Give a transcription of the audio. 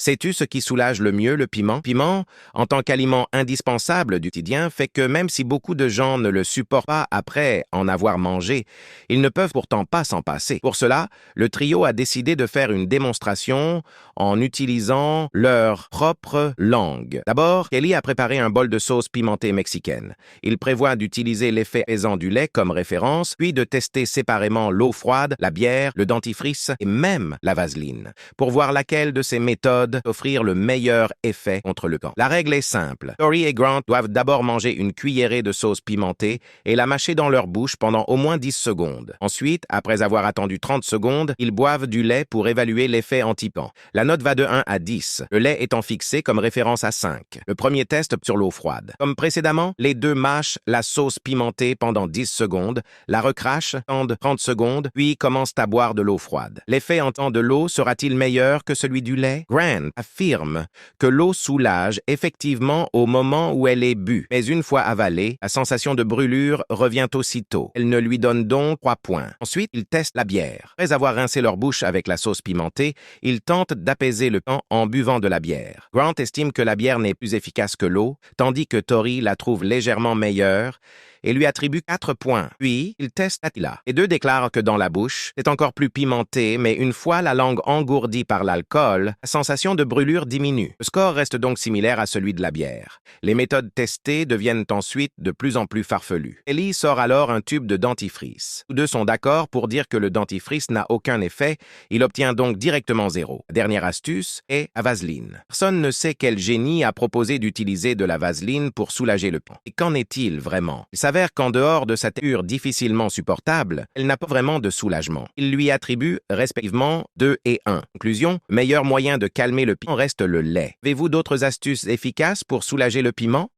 Sais-tu ce qui soulage le mieux le piment? Piment, en tant qu'aliment indispensable du quotidien, fait que même si beaucoup de gens ne le supportent pas après en avoir mangé, ils ne peuvent pourtant pas s'en passer. Pour cela, le trio a décidé de faire une démonstration en utilisant leur propre langue. D'abord, Kelly a préparé un bol de sauce pimentée mexicaine. Il prévoit d'utiliser l'effet apaisant du lait comme référence, puis de tester séparément l'eau froide, la bière, le dentifrice et même la vaseline, pour voir laquelle de ces méthodes offrir le meilleur effet contre le camp. La règle est simple. Tori et Grant doivent d'abord manger une cuillerée de sauce pimentée et la mâcher dans leur bouche pendant au moins 10 secondes. Ensuite, après avoir attendu 30 secondes, ils boivent du lait pour évaluer l'effet anti-pan. La note va de 1 à 10, le lait étant fixé comme référence à 5. Le premier test sur l'eau froide. Comme précédemment, les deux mâchent la sauce pimentée pendant 10 secondes, la recrachent, attendent 30 secondes, puis commencent à boire de l'eau froide. L'effet en temps de l'eau sera-t-il meilleur que celui du lait? Grant affirme que l'eau soulage effectivement au moment où elle est bue, mais une fois avalée, la sensation de brûlure revient aussitôt. Elle ne lui donne donc 3 points. Ensuite, ils testent la bière. Après avoir rincé leur bouche avec la sauce pimentée, ils tentent d'apaiser le temps en buvant de la bière. Grant estime que la bière n'est plus efficace que l'eau, tandis que Tori la trouve légèrement meilleure et lui attribue 4 points. Puis, il teste la tequila. Les deux déclarent que dans la bouche, c'est encore plus pimenté, mais une fois la langue engourdie par l'alcool, la sensation de brûlure diminue. Le score reste donc similaire à celui de la bière. Les méthodes testées deviennent ensuite de plus en plus farfelues. Ellie sort alors un tube de dentifrice. Tous deux sont d'accord pour dire que le dentifrice n'a aucun effet, il obtient donc directement 0. La dernière astuce est la vaseline. Personne ne sait quel génie a proposé d'utiliser de la vaseline pour soulager le pan. Et qu'en est-il vraiment? Il s'avère qu'en dehors de sa texture difficilement supportable, elle n'a pas vraiment de soulagement. Il lui attribue respectivement 2 et 1. Conclusion, le meilleur moyen de calmer le piment reste le lait. Avez-vous d'autres astuces efficaces pour soulager le piment?